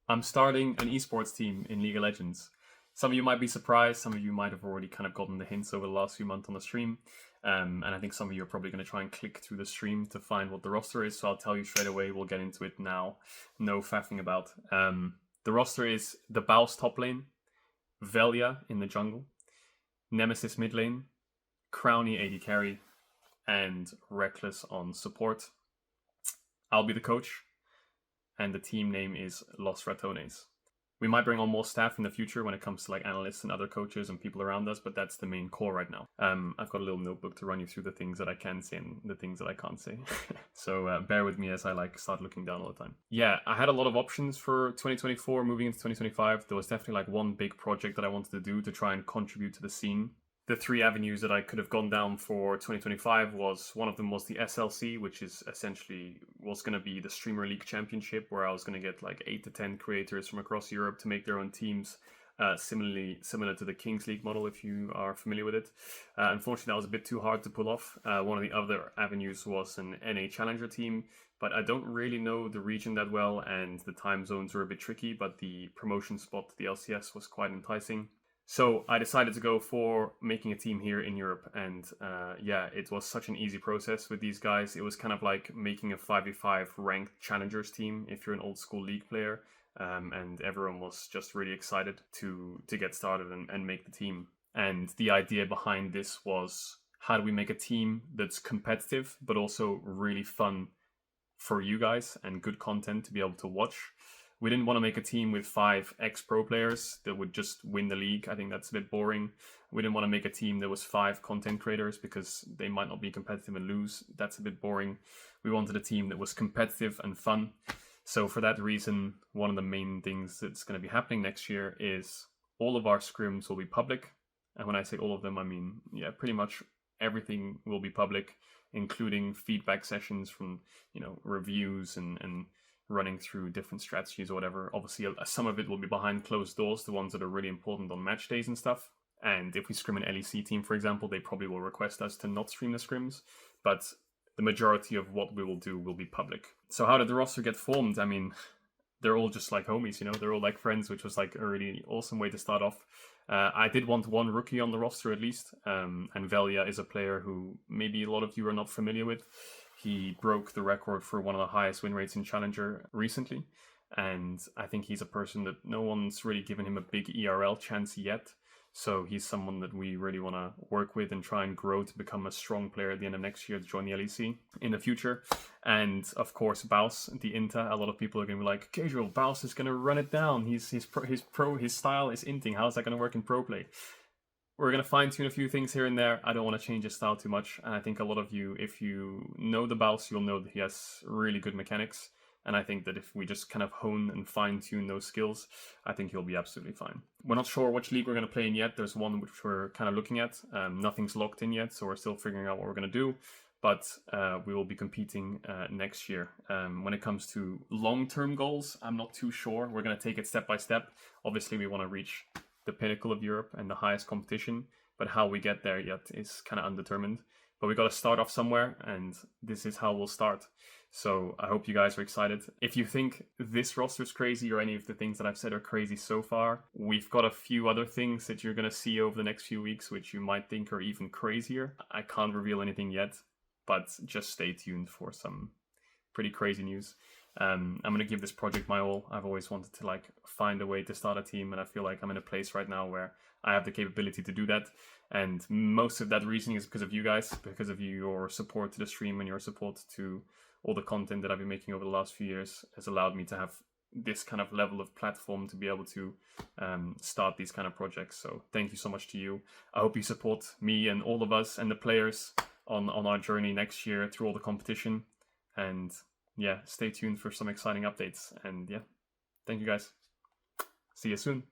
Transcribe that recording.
I'm starting an esports team in League of Legends. Some of you might be surprised, some of you might have already kind of gotten the hints over the last few months on the stream. And I think some of you are probably going to try and click through the stream to find what the roster is, so I'll tell you straight away, we'll get into it now. No faffing about. The roster is the Baus top lane, Velia in the jungle, Nemesis mid lane, Crowny AD carry, and Reckless on support. I'll be the coach, and the team name is Los Ratones. We might bring on more staff in the future when it comes to like analysts and other coaches and people around us, but that's the main core right now. I've got a little notebook to run you through the things that I can say and the things that I can't say. So bear with me as I start looking down all the time. Yeah, I had a lot of options for 2024 moving into 2025. There was definitely like one big project that I wanted to do to try and contribute to the scene. The three avenues that I could have gone down for 2025 was, one of them was the SLC, which is essentially was going to be the Streamer League Championship, where I was going to get like 8 to 10 creators from across Europe to make their own teams, similar to the Kings League model, if you are familiar with it. Unfortunately, that was a bit too hard to pull off. One of the other avenues was an NA Challenger team, but I don't really know the region that well, and the time zones were a bit tricky, but the promotion spot, the LCS, was quite enticing. So I decided to go for making a team here in Europe, and yeah, it was such an easy process with these guys. It was kind of like making a 5v5 ranked challengers team if you're an old school league player, and everyone was just really excited to get started and make the team. And the idea behind this was, how do we make a team that's competitive but also really fun for you guys and good content to be able to watch? We didn't want to make a team with 5 ex-pro players that would just win the league. I think that's a bit boring. We didn't want to make a team that was 5 content creators because they might not be competitive and lose. That's a bit boring. We wanted a team that was competitive and fun. So for that reason, one of the main things that's going to be happening next year is all of our scrims will be public. And when I say all of them, I mean, yeah, pretty much everything will be public, including feedback sessions from, reviews and running through different strategies or whatever. Obviously, some of it will be behind closed doors, the ones that are really important on match days and stuff. And if we scrim an LEC team, for example, they probably will request us to not stream the scrims, but the majority of what we will do will be public. So how did the roster get formed? I mean, they're all just like homies, they're all like friends, which was like a really awesome way to start off. I did want one rookie on the roster at least, and Velia is a player who maybe a lot of you are not familiar with. He broke the record for one of the highest win rates in Challenger recently, and I think he's a person that no one's really given him a big ERL chance yet. So he's someone that we really want to work with and try and grow to become a strong player at the end of next year to join the LEC in the future. And of course, Baus, the Inta. A lot of people are going to be like, Caedrel, Baus is going to run it down. His style is inting. How is that going to work in pro play? We're going to fine-tune a few things here and there. I don't want to change his style too much. And I think a lot of you, if you know the Baus, you'll know that he has really good mechanics. And I think that if we just kind of hone and fine-tune those skills, I think he'll be absolutely fine. We're not sure which league we're going to play in yet. There's one which we're kind of looking at. Nothing's locked in yet, so we're still figuring out what we're going to do. But we will be competing next year. When it comes to long-term goals, I'm not too sure. We're going to take it step by step. Obviously, we want to reach the pinnacle of Europe and the highest competition, but how we get there yet is kind of undetermined. But we got to start off somewhere, and this is how we'll start. So I hope you guys are excited. If you think this roster is crazy or any of the things that I've said are crazy so far, we've got a few other things that you're going to see over the next few weeks which you might think are even crazier. I can't reveal anything yet, but just stay tuned for some pretty crazy news. I'm going to give this project my all. I've always wanted to find a way to start a team, and I feel like I'm in a place right now where I have the capability to do that. And most of that reasoning is because of you guys, because of your support to the stream and your support to all the content that I've been making over the last few years has allowed me to have this kind of level of platform to be able to start these kind of projects. So thank you so much to you. I hope you support me and all of us and the players on our journey next year through all the competition. And yeah, stay tuned for some exciting updates. And yeah, thank you guys. See you soon.